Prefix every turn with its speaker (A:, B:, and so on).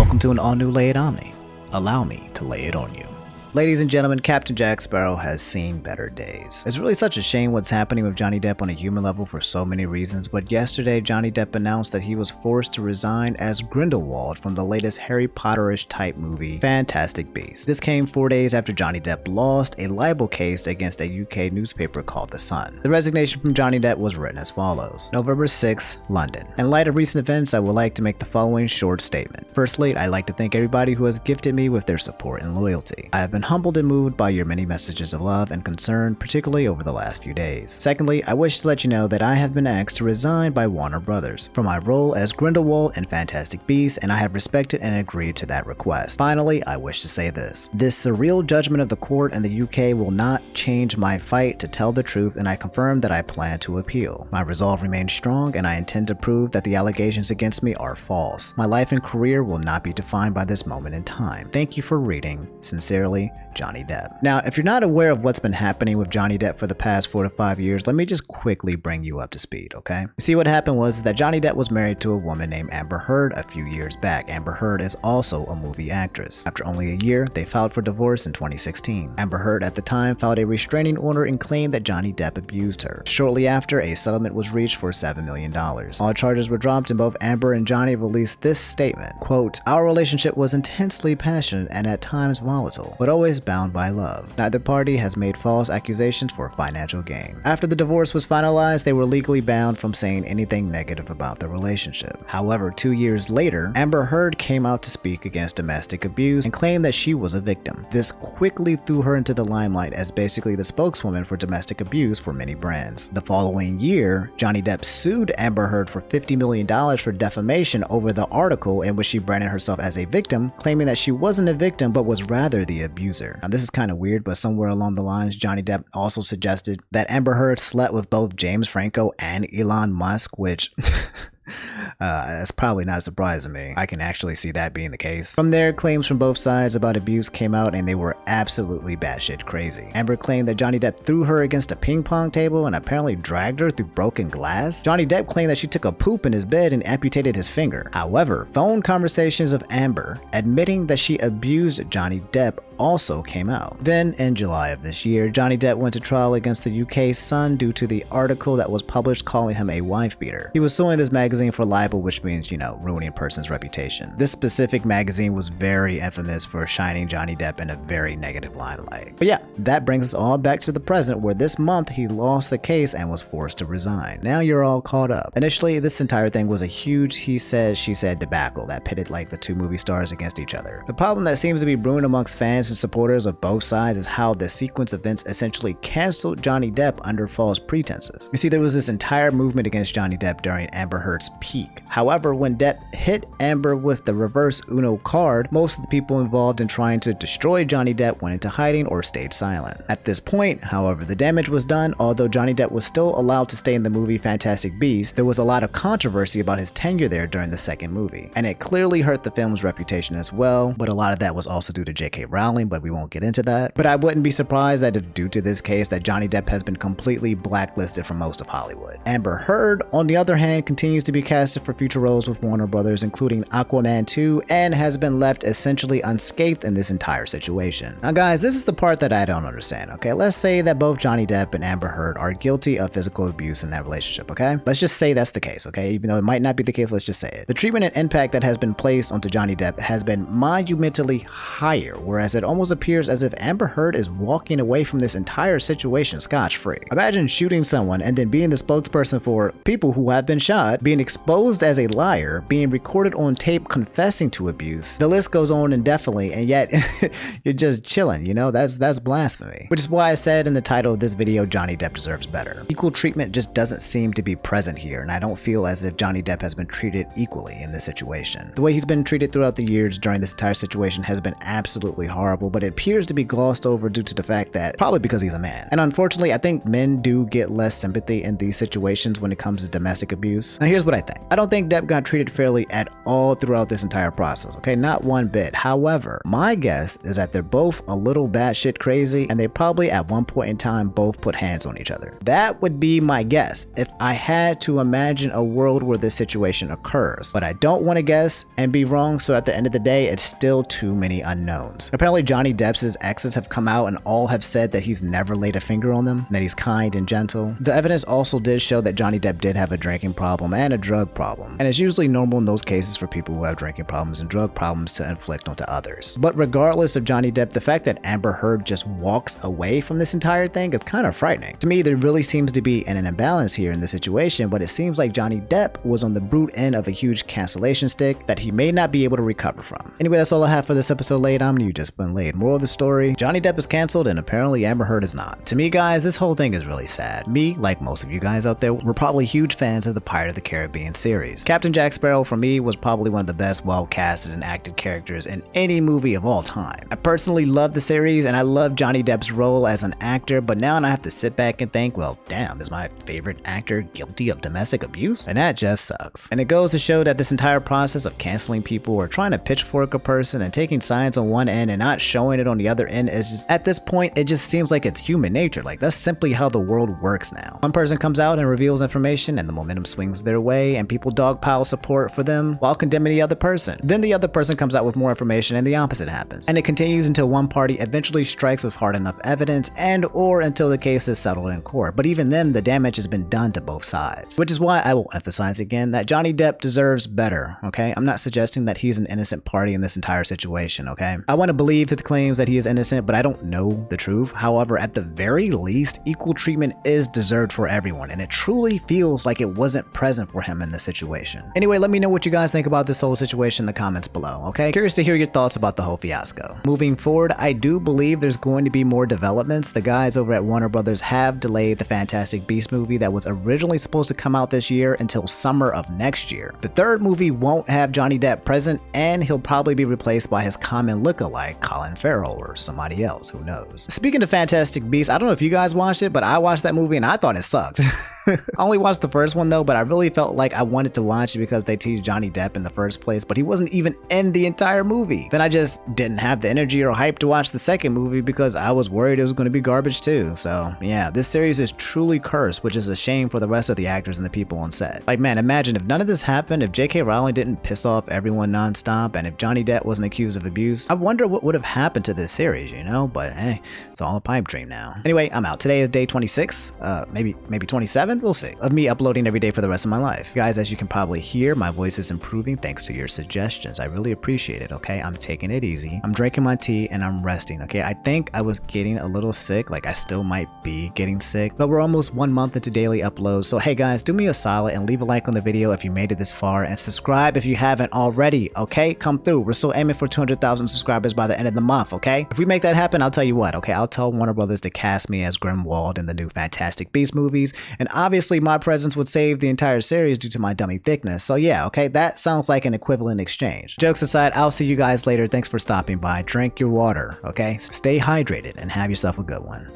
A: Welcome to an all-new Lay It Omni. Allow me to lay it on you. Ladies and gentlemen, Captain Jack Sparrow has seen better days. It's really such a shame what's happening with Johnny Depp on a human level for so many reasons, but yesterday Johnny Depp announced that he was forced to resign as Grindelwald from the latest Harry Potter-ish type movie, Fantastic Beasts. This came 4 days after Johnny Depp lost a libel case against a UK newspaper called The Sun. The resignation from Johnny Depp was written as follows. November 6, London. In light of recent events, I would like to make the following short statement. Firstly, I'd like to thank everybody who has gifted me with their support and loyalty. I have been humbled and moved by your many messages of love and concern, particularly over the last few days. Secondly, I wish to let you know that I have been asked to resign by Warner Brothers for my role as Grindelwald in Fantastic Beasts, and I have respected and agreed to that request. Finally, I wish to say this. This surreal judgment of the court in the UK will not change my fight to tell the truth, and I confirm that I plan to appeal. My resolve remains strong, and I intend to prove that the allegations against me are false. My life and career will not be defined by this moment in time. Thank you for reading. Sincerely, Johnny Depp. Now, if you're not aware of what's been happening with Johnny Depp for the past 4 to 5 years, let me just quickly bring you up to speed, okay? You see, what happened was that Johnny Depp was married to a woman named Amber Heard a few years back. Amber Heard is also a movie actress. After only a year, they filed for divorce in 2016. Amber Heard at the time filed a restraining order and claimed that Johnny Depp abused her. Shortly after, a settlement was reached for $7 million. All charges were dropped, and both Amber and Johnny released this statement, quote, "Our relationship was intensely passionate and at times volatile, but always bound by love. Neither party has made false accusations for financial gain." After the divorce was finalized, they were legally bound from saying anything negative about the relationship. However, 2 years later, Amber Heard came out to speak against domestic abuse and claimed that she was a victim. This quickly threw her into the limelight as basically the spokeswoman for domestic abuse for many brands. The following year, Johnny Depp sued Amber Heard for $50 million for defamation over the article in which she branded herself as a victim, claiming that she wasn't a victim but was rather the abuser. Now, this is kind of weird, but somewhere along the lines, Johnny Depp also suggested that Amber Heard slept with both James Franco and Elon Musk, which that's probably not a surprise to me. I can actually see that being the case. From there, claims from both sides about abuse came out, and they were absolutely batshit crazy. Amber claimed that Johnny Depp threw her against a ping pong table and apparently dragged her through broken glass. Johnny Depp claimed that she took a poop in his bed and amputated his finger. However, phone conversations of Amber admitting that she abused Johnny Depp also came out. Then, in July of this year, Johnny Depp went to trial against the UK Sun due to the article that was published calling him a wife beater. He was suing this magazine for libel, which means, ruining a person's reputation. This specific magazine was very infamous for shining Johnny Depp in a very negative limelight. But yeah, that brings us all back to the present, where this month he lost the case and was forced to resign. Now you're all caught up. Initially, this entire thing was a huge he said, she said debacle that pitted like the two movie stars against each other. The problem that seems to be brewing amongst fans and supporters of both sides is how the sequence of events essentially canceled Johnny Depp under false pretenses. You see, there was this entire movement against Johnny Depp during Amber Heard's peak. However, when Depp hit Amber with the reverse Uno card, most of the people involved in trying to destroy Johnny Depp went into hiding or stayed silent. At this point, however, the damage was done. Although Johnny Depp was still allowed to stay in the movie Fantastic Beasts, there was a lot of controversy about his tenure there during the second movie, and it clearly hurt the film's reputation as well, but a lot of that was also due to J.K. Rowling, but we won't get into that. But I wouldn't be surprised that if due to this case that Johnny Depp has been completely blacklisted from most of Hollywood. Amber Heard, on the other hand, continues to be casted for future roles with Warner Brothers, including Aquaman 2, and has been left essentially unscathed in this entire situation. Now guys, this is the part that I don't understand, okay? Let's say that both Johnny Depp and Amber Heard are guilty of physical abuse in that relationship, okay? Let's just say that's the case, okay? Even though it might not be the case, let's just say it. The treatment and impact that has been placed onto Johnny Depp has been monumentally higher, whereas it almost appears as if Amber Heard is walking away from this entire situation scotch-free. Imagine shooting someone and then being the spokesperson for people who have been shot, being exposed as a liar, being recorded on tape confessing to abuse. The list goes on indefinitely, and yet you're just chilling, that's blasphemy. Which is why I said in the title of this video, Johnny Depp deserves better. Equal treatment just doesn't seem to be present here, and I don't feel as if Johnny Depp has been treated equally in this situation. The way he's been treated throughout the years during this entire situation has been absolutely horrible. horrible, but it appears to be glossed over due to the fact that probably because he's a man. And unfortunately, I think men do get less sympathy in these situations when it comes to domestic abuse. Now here's what I think. I don't think Depp got treated fairly at all throughout this entire process, okay? Not one bit. However, my guess is that they're both a little batshit crazy and they probably at one point in time both put hands on each other. That would be my guess if I had to imagine a world where this situation occurs. But I don't want to guess and be wrong, so at the end of the day, it's still too many unknowns. Apparently Johnny Depp's exes have come out and all have said that he's never laid a finger on them, that he's kind and gentle. The evidence also did show that Johnny Depp did have a drinking problem and a drug problem, and it's usually normal in those cases for people who have drinking problems and drug problems to inflict onto others. But regardless of Johnny Depp, the fact that Amber Heard just walks away from this entire thing is kind of frightening. To me, there really seems to be an imbalance here in the situation, but it seems like Johnny Depp was on the brute end of a huge cancellation stick that he may not be able to recover from. Anyway, that's all I have for this episode, Laid. I'm You Just Been Laid. Moral of the story, Johnny Depp is canceled and apparently Amber Heard is not. To me, guys, this whole thing is really sad. Me, like most of you guys out there, were probably huge fans of the Pirate of the Caribbean series. Captain Jack Sparrow, for me, was probably one of the best well-casted and acted characters in any movie of all time. I personally love the series and I love Johnny Depp's role as an actor, but now I have to sit back and think, well, damn, is my favorite actor guilty of domestic abuse? And that just sucks. And it goes to show that this entire process of canceling people or trying to pitchfork a person and taking sides on one end and not showing it on the other end is just, at this point, it just seems like it's human nature. Like, that's simply how the world works now. One person comes out and reveals information and the momentum swings their way and people dogpile support for them while condemning the other person. Then the other person comes out with more information and the opposite happens. And it continues until one party eventually strikes with hard enough evidence and or until the case is settled in court. But even then, the damage has been done to both sides. Which is why I will emphasize again that Johnny Depp deserves better, okay? I'm not suggesting that he's an innocent party in this entire situation, okay? I want to believe his claims that he is innocent, but I don't know the truth. However, at the very least, equal treatment is deserved for everyone, and it truly feels like it wasn't present for him in this situation. Anyway, let me know what you guys think about this whole situation in the comments below, okay? Curious to hear your thoughts about the whole fiasco. Moving forward, I do believe there's going to be more developments. The guys over at Warner Brothers have delayed the Fantastic Beasts movie that was originally supposed to come out this year until summer of next year. The third movie won't have Johnny Depp present, and he'll probably be replaced by his common lookalike, Colin Farrell, or somebody else, who knows. Speaking of Fantastic Beasts, I don't know if you guys watched it, but I watched that movie and I thought it sucked. I only watched the first one though, but I really felt like I wanted to watch it because they teased Johnny Depp in the first place, but he wasn't even in the entire movie. Then I just didn't have the energy or hype to watch the second movie because I was worried it was going to be garbage too. So yeah, this series is truly cursed, which is a shame for the rest of the actors and the people on set. Like, man, imagine if none of this happened, if J.K. Rowling didn't piss off everyone nonstop, and if Johnny Depp wasn't accused of abuse. I wonder what would have happened to this series, you know? But hey, it's all a pipe dream now. Anyway, I'm out. Today is day 26, maybe 27, we'll see, of me uploading every day for the rest of my life. Guys, as you can probably hear, my voice is improving thanks to your suggestions. I really appreciate it, okay? I'm taking it easy. I'm drinking my tea and I'm resting, okay? I think I was getting a little sick, like I still might be getting sick, but we're almost 1 month into daily uploads. So hey guys, do me a solid and leave a like on the video if you made it this far, and subscribe if you haven't already, okay? Come through. We're still aiming for 200,000 subscribers by the end of the month, okay? If we make that happen, I'll tell you what, okay? I'll tell Warner Brothers to cast me as Grimwald in the new Fantastic Beasts movies, and obviously my presence would save the entire series due to my dummy thickness. So yeah, okay, that sounds like an equivalent exchange. Jokes aside, I'll see you guys later. Thanks for stopping by. Drink your water, okay? Stay hydrated and have yourself a good one.